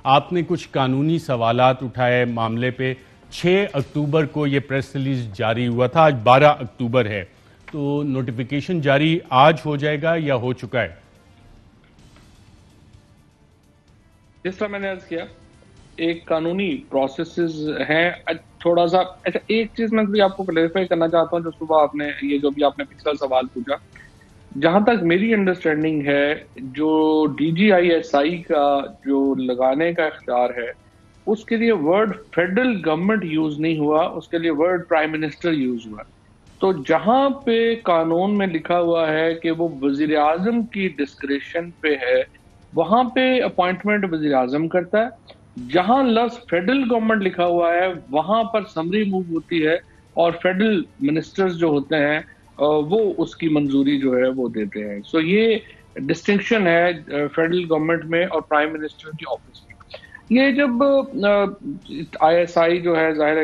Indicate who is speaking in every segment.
Speaker 1: آپ نے کچھ قانونی سوالات اٹھائے معاملے پہ. 6 اکتوبر کو یہ پریس ریلیز جاری ہوا تھا, آج 12 اکتوبر ہے, تو نوٹیفیکیشن جاری آج ہو جائے گا یا ہو چکا ہے؟
Speaker 2: جس طرح میں نے عرض کیا, ایک قانونی پروسیسز ہیں. تھوڑا سا ایک چیز میں بھی آپ کو کلیریفائی کرنا چاہتا ہوں, جو صبح آپ نے یہ جو بھی آپ نے پچھلا سوال پوچھا, جہاں تک میری انڈرسٹینڈنگ ہے, جو DGISI کا جو لگانے کا اختیار ہے, اس کے لیے ورڈ فیڈرل گورنمنٹ یوز نہیں ہوا, اس کے لیے ورڈ پرائم منسٹر یوز ہوا. تو جہاں پہ قانون میں لکھا ہوا ہے کہ وہ وزیر اعظم کی ڈسکریشن پہ ہے, وہاں پہ اپوائنٹمنٹ وزیر اعظم کرتا ہے. جہاں لفظ فیڈرل گورنمنٹ لکھا ہوا ہے وہاں پر سمری موو ہوتی ہے, اور فیڈرل منسٹرز جو ہوتے ہیں وہ اس کی منظوری جو ہے وہ دیتے ہیں. سو یہ ڈسٹنکشن ہے فیڈرل گورنمنٹ میں اور پرائم منسٹر کی آفس میں. یہ جب ISI جو ہے ظاہر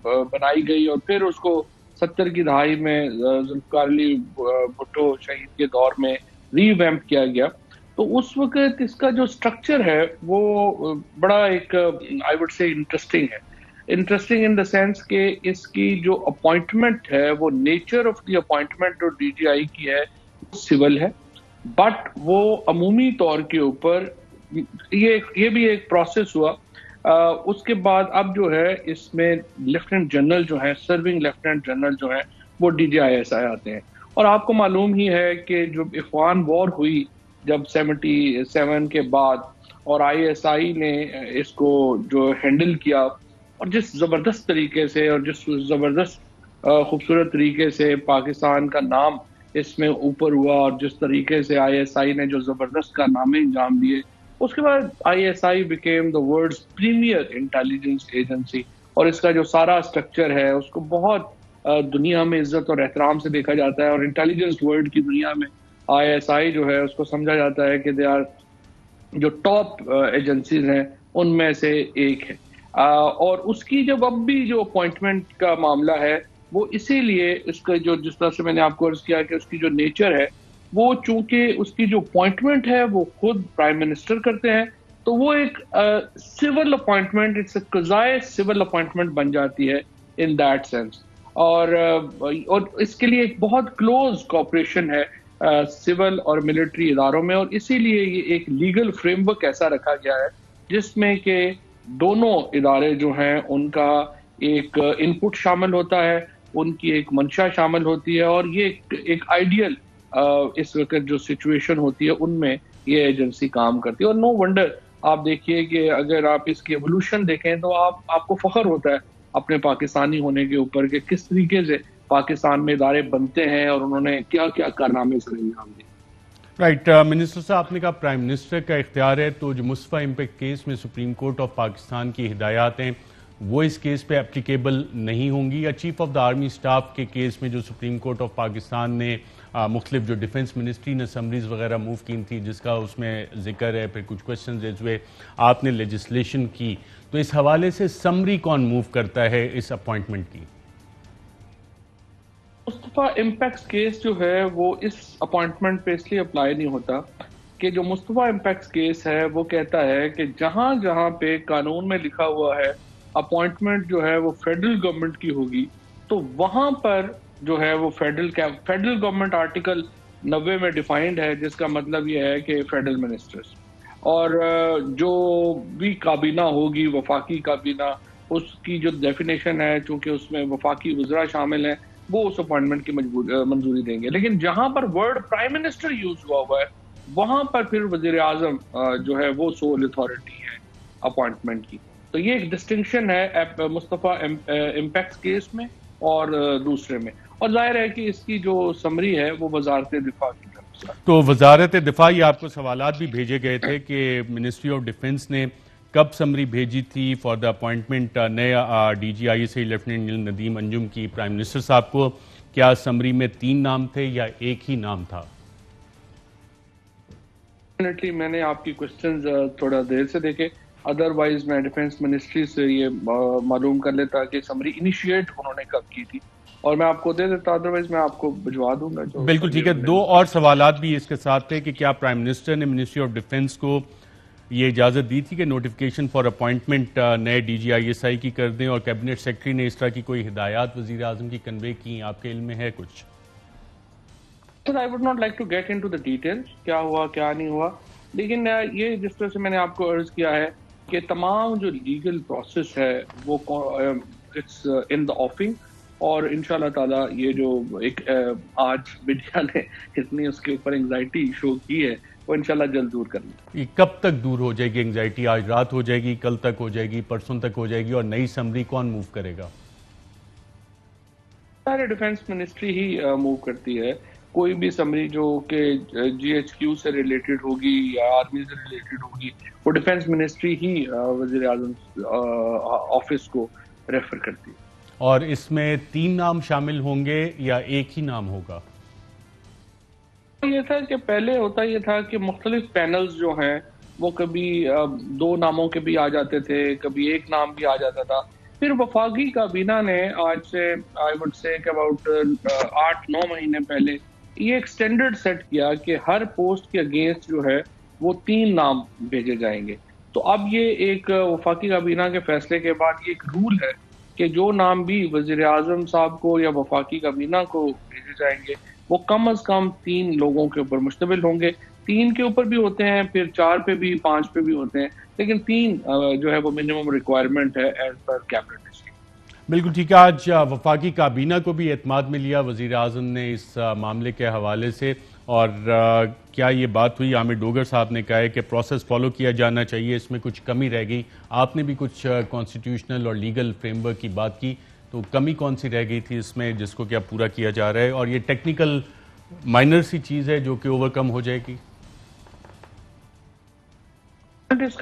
Speaker 2: بنائی گئی, اور پھر اس کو 70 کی دہائی میں ذوالفقار علی بھٹو شہید کے دور میں ری ویمپ کیا گیا, تو اس وقت اس کا جو سٹرکچر ہے وہ بڑا ایک آئی وڈ سے انٹرسٹنگ ہے. انٹرسٹنگ ان دا سینس کہ اس کی جو اپوائنٹمنٹ ہے, وہ نیچر آف دی اپوائنٹمنٹ جو DGI کی ہے وہ سول ہے, بٹ وہ عمومی طور کے اوپر یہ بھی ایک پروسیس ہوا. اس کے بعد اب جو ہے اس میں لیفٹیننٹ جنرل جو ہیں, سرونگ لیفٹیننٹ جنرل جو ہیں, وہ DGISI آتے ہیں. اور آپ کو معلوم ہی ہے کہ جب افغان وار ہوئی جب 77 کے بعد, اور ISI نے اس کو جو ہینڈل کیا, اور جس زبردست طریقے سے اور جس زبردست خوبصورت طریقے سے پاکستان کا نام اس میں اوپر ہوا, اور جس طریقے سے ISI نے جو زبردست کارنامے انجام دیے, اس کے بعد ISI became the world's premier intelligence agency. اور اس کا جو سارا سٹرکچر ہے اس کو بہت دنیا میں عزت اور احترام سے دیکھا جاتا ہے, اور انٹیلیجنس ورلڈ کی دنیا میں ISI جو ہے اس کو سمجھا جاتا ہے کہ دے آر جو ٹاپ ایجنسیز ہیں ان میں سے ایک ہے. اور اس کی جب اب بھی جو اپوائنٹمنٹ کا معاملہ ہے, وہ اسی لیے اس کا جو جس طرح سے میں نے آپ کو عرض کیا کہ اس کی جو نیچر ہے, وہ چونکہ اس کی جو اپوائنٹمنٹ ہے وہ خود پرائم منسٹر کرتے ہیں, تو وہ ایک سول اپوائنٹمنٹ, اٹس اے قضائے سول اپوائنٹمنٹ بن جاتی ہے ان دیٹ سینس. اور اس کے لیے ایک بہت کلوز کوآپریشن ہے سول اور ملٹری اداروں میں, اور اسی لیے یہ ایک لیگل فریم ورک ایسا رکھا گیا ہے جس میں کہ دونوں ادارے جو ہیں ان کا ایک ان پٹ شامل ہوتا ہے, ان کی ایک منشا شامل ہوتی ہے, اور یہ ایک آئیڈیل اس وقت جو سچویشن ہوتی ہے ان میں یہ ایجنسی کام کرتی ہے. اور نو ونڈر آپ دیکھیے کہ اگر آپ اس کی ایوولوشن دیکھیں تو آپ کو فخر ہوتا ہے اپنے پاکستانی ہونے کے اوپر کہ کس طریقے سے پاکستان میں ادارے بنتے ہیں اور انہوں نے کیا کیا کارنامے سر انجام دیے.
Speaker 1: رائٹ منسٹر صاحب, آپ نے کہا پرائم منسٹر کا اختیار ہے, تو جو مصطفیٰ امپیکٹ کیس میں سپریم کورٹ آف پاکستان کی ہدایات ہیں وہ اس کیس پہ اپلیکیبل نہیں ہوں گی, یا chief of the army staff کے کیس میں جو سپریم کورٹ آف پاکستان نے مختلف جو ڈیفنس منسٹری نے سمریز وغیرہ موو کی تھی جس کا اس میں ذکر ہے, پھر کچھ کوشچنز ریز ہوئے, آپ نے لیجسلیشن کی, تو اس حوالے سے سمری کون موو کرتا ہے اس اپوائنٹمنٹ کی؟
Speaker 2: مصطفیٰ امپیکٹس کیس جو ہے وہ اس اپوائنٹمنٹ پہ اس لیے اپلائی نہیں ہوتا کہ جو مصطفیٰ امپیکٹس کیس ہے وہ کہتا ہے کہ جہاں جہاں پہ قانون میں لکھا ہوا ہے اپوائنٹمنٹ جو ہے وہ فیڈرل گورنمنٹ کی ہوگی, تو وہاں پر جو ہے وہ فیڈرل گورنمنٹ آرٹیکل 90 میں ڈیفائنڈ ہے, جس کا مطلب یہ ہے کہ فیڈرل منسٹرز, اور جو بھی کابینہ ہوگی وفاقی کابینہ, اس کی جو ڈیفینیشن ہے چونکہ اس میں وفاقی وزراء شامل ہیں, وہ اس اپوائنٹمنٹ کی منظوری دیں گے. لیکن جہاں پر ورڈ پرائم منسٹر یوز ہوا ہوا ہے وہاں پر پھر وزیر اعظم جو ہے وہ سول اتھارٹی ہے اپوائنٹمنٹ کی. تو یہ ایک ڈسٹنکشن ہے مصطفیٰ امپیکٹس کیس میں اور دوسرے میں, اور ظاہر ہے کہ اس کی جو سمری ہے وہ وزارت دفاع کی طرف سے.
Speaker 1: تو وزارت دفاع, یہ آپ کو سوالات بھی بھیجے گئے تھے کہ منسٹری آف ڈیفنس نے کب سمری بھیجی تھی فار دا اپوائنٹمنٹ نئے DGISI لیفٹیننٹ جنرل ندیم انجم کی پرائم منسٹر صاحب کو؟ کیا سمری میں 3 نام تھے یا ایک ہی نام تھا؟
Speaker 2: میں نے آپ کی کوشچنز تھوڑا دیر سے دیکھے, ادروائز میں ڈیفنس منسٹری سے یہ معلوم کر لیتا کہ سمری انیشیٹ انہوں نے کب کی تھی, اور میں آپ کو دے دیتا, ادروائز میں آپ کو بھجوا دوں گا.
Speaker 1: بالکل ٹھیک ہے. 2 اور سوالات بھی اس کے ساتھ تھے کہ کیا پرائم منسٹر نے منسٹری آف ڈیفنس کو یہ اجازت دی تھی کہ نوٹیفیکیشن فار اپوائنٹمنٹ نئے D G I S I کی کر دیں، اور کیبنٹ سیکرٹری نے اس طرح کی کوئی ہدایات وزیر اعظم کی کنوے کی؟ آپ کے علم میں ہے کچھ؟
Speaker 2: Sir I would not like to get into the details, کیا ہوا کیا نہیں ہوا، لیکن یہ جس طرح سے میں نے آپ کو عرض کیا ہے کہ تمام جو لیگل پروسیس ہے وہ اٹس ان دا آفنگ، اور انشاءاللہ تعالیٰ یہ جو ایک آج میڈیا نے اتنی اس کے اوپر انگزائٹی شو کی ہے وہ انشاءاللہ جلد دور کر لیں۔
Speaker 1: یہ کب تک دور ہو جائے گی انگزائٹی؟ آج رات ہو جائے گی، کل تک ہو جائے گی، پرسوں تک ہو جائے گی؟ اور نئی سمری کون موو کرے گا؟
Speaker 2: سارے ڈیفینس منسٹری ہی موو کرتی ہے، کوئی بھی سمری جو کہ جی ایچ کیو سے ریلیٹڈ ہوگی یا آرمی سے ریلیٹڈ ہوگی وہ ڈیفینس منسٹری ہی وزیر اعظم آفس کو ریفر کرتی ہے۔
Speaker 1: اور اس میں 3 نام شامل ہوں گے یا ایک ہی نام ہوگا؟
Speaker 2: یہ تھا کہ پہلے ہوتا یہ تھا کہ مختلف پینلز جو ہیں وہ کبھی 2 ناموں کے بھی آ جاتے تھے، کبھی ایک نام بھی آ جاتا تھا، پھر وفاقی کابینہ نے آج سے آئی وڈ سے کہ اباؤٹ 8-9 مہینے پہلے یہ ایک سٹینڈرڈ سیٹ کیا کہ ہر پوسٹ کے اگینسٹ جو ہے وہ 3 نام بھیجے جائیں گے۔ تو اب یہ ایک وفاقی کابینہ کے فیصلے کے بعد یہ ایک رول ہے کہ جو نام بھی وزیر اعظم صاحب کو یا وفاقی کابینہ کو بھیجے جائیں گے وہ کم از کم 3 لوگوں کے اوپر مشتمل ہوں گے۔ 3 کے اوپر بھی ہوتے ہیں، پھر 4 پہ بھی، 5 پہ بھی ہوتے ہیں، لیکن 3 جو ہے وہ منیمم ریکوائرمنٹ ہے ایز پر کیبنٹ۔
Speaker 1: بالکل ٹھیک ہے۔ آج وفاقی کابینہ کو بھی اعتماد میں لیا وزیر اعظم نے اس معاملے کے حوالے سے، اور کیا یہ بات ہوئی؟ عامر ڈوگر صاحب نے کہا ہے کہ پروسیس فالو کیا جانا چاہیے، اس میں کچھ کمی رہ گئی۔ آپ نے بھی کچھ کانسٹیٹیوشنل اور لیگل فریم ورک کی بات کی، تو کمی کون سی رہ گئی تھی اس میں جس کو کیا پورا کیا جا رہا ہے؟ اور یہ ٹیکنیکل مائنر سی چیز ہے جو کہ اوور کم ہو جائے گی؟
Speaker 2: اس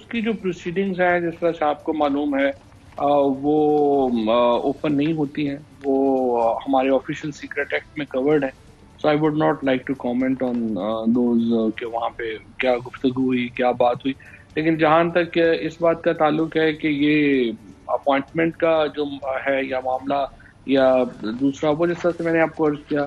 Speaker 2: کی جو پروسیڈنگز ہیں جس طرح سے آپ کو معلوم ہے وہ اوپن نہیں ہوتی ہیں، وہ ہمارے آفیشیل سیکرٹ ایکٹ میں کورڈ ہے، so I would not like to comment on those کہ وہاں پہ کیا گفتگو ہوئی، کیا بات ہوئی۔ لیکن جہاں تک اس بات کا تعلق ہے کہ یہ اپوائنٹمنٹ کا جو ہے یا معاملہ یا دوسرا، وہ جس طرح سے میں نے آپ کو عرض کیا،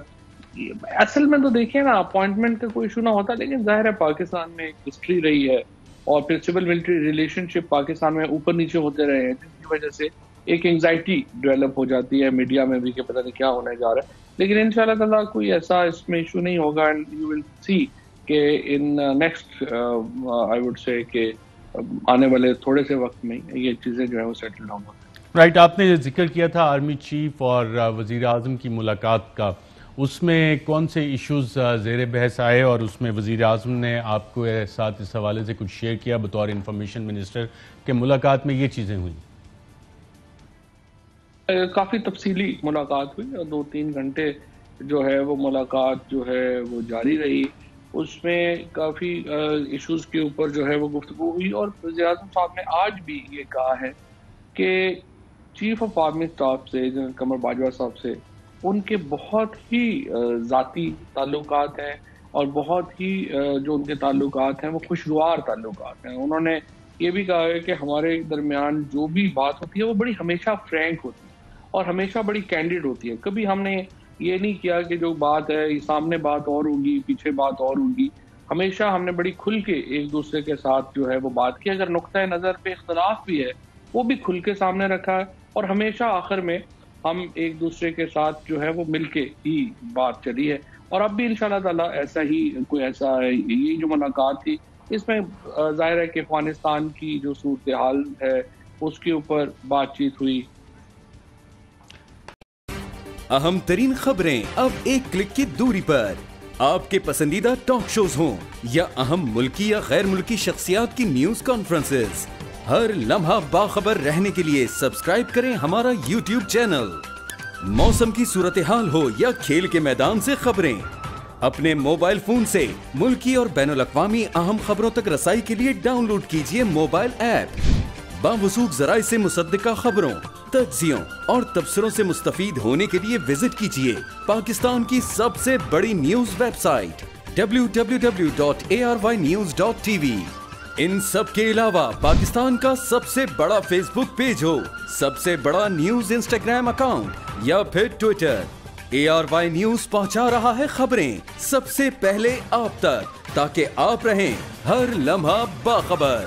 Speaker 2: اصل میں تو دیکھیں نا اپوائنٹمنٹ کا کوئی ایشو نہ ہوتا، لیکن ظاہر ہے پاکستان میں ایک ہسٹری رہی ہے اور پھر سول ملٹری ریلیشن شپ پاکستان میں اوپر نیچے ہوتے رہے ہیں، جس کی وجہ سے ایک انگزائٹی ڈیولپ ہو جاتی ہے میڈیا میں بھی کہ پتہ نہیں کیا ہونے جا رہا ہے۔ لیکن انشاءاللہ تعالیٰ کوئی ایسا اس میں ایشو نہیں ہوگا، اینڈ یو ول سی کہ in next I would say کہ آنے والے تھوڑے سے وقت میں یہ چیزیں جو ہے وہ سیٹل ڈاؤن ہوتی ہیں۔
Speaker 1: رائٹ، آپ نے ذکر کیا تھا آرمی چیف اور وزیر اعظم کی ملاقات کا، اس میں کون سے ایشوز زیر بحث آئے اور اس میں وزیر اعظم نے آپ کو ساتھ اس حوالے سے کچھ شیئر کیا بطور انفارمیشن منسٹر کہ ملاقات میں یہ چیزیں ہوئیں؟
Speaker 2: کافی تفصیلی ملاقات ہوئی اور 2-3 گھنٹے جو ہے وہ ملاقات جو ہے وہ جاری رہی، اس میں کافی ایشوز کے اوپر جو ہے وہ گفتگو ہوئی، اور وزیر اعظم صاحب نے آج بھی یہ کہا ہے کہ چیف آف آرمی اسٹاف سے جنرل قمر باجوہ صاحب سے ان کے بہت ہی ذاتی تعلقات ہیں اور بہت ہی جو ان کے تعلقات ہیں وہ خوشگوار تعلقات ہیں۔ انہوں نے یہ بھی کہا ہے کہ ہمارے درمیان جو بھی بات ہوتی ہے وہ بڑی ہمیشہ فرینک ہوتی ہے اور ہمیشہ بڑی کینڈیڈ ہوتی ہے، کبھی ہم نے یہ نہیں کیا کہ جو بات ہے سامنے بات اور ہوگی پیچھے بات اور ہوگی، ہمیشہ ہم نے بڑی کھل کے ایک دوسرے کے ساتھ جو ہے وہ بات کی، اگر نقطۂ نظر پہ اختلاف بھی ہے وہ بھی کھل کے سامنے رکھا ہے، اور ہمیشہ آخر میں ہم ایک دوسرے کے ساتھ جو ہے وہ مل کے ہی بات چلی ہے، اور اب بھی انشاءاللہ تعالیٰ ایسا ہی کوئی ایسا ہے۔ یہ جو ملاقات تھی اس میں ظاہر ہے کہ افغانستان کی جو صورتحال ہے اس کے اوپر بات چیت ہوئی۔
Speaker 3: اہم ترین خبریں اب ایک کلک کی دوری پر، آپ کے پسندیدہ ٹاک شوز ہوں یا اہم ملکی یا غیر ملکی شخصیات کی نیوز کانفرنسز، ہر لمحہ باخبر رہنے کے لیے سبسکرائب کریں ہمارا یوٹیوب چینل۔ موسم کی صورتحال ہو یا کھیل کے میدان سے خبریں، اپنے موبائل فون سے ملکی اور بین الاقوامی اہم خبروں تک رسائی کے لیے ڈاؤن لوڈ کیجیے موبائل ایپ۔ باوثوق ذرائع سے مصدقہ خبروں، تجزیوں اور تبصروں سے مستفید ہونے کے لیے وزٹ کیجیے پاکستان کی سب سے بڑی نیوز ویب سائٹ www.arYnews.tv۔ ان سب کے علاوہ پاکستان کا سب سے بڑا فیس بک پیج ہو، سب سے بڑا نیوز انسٹاگرام اکاؤنٹ یا پھر ٹویٹر، ARY نیوز پہنچا رہا ہے خبریں سب سے پہلے آپ تک تاکہ آپ رہیں ہر لمحہ باخبر۔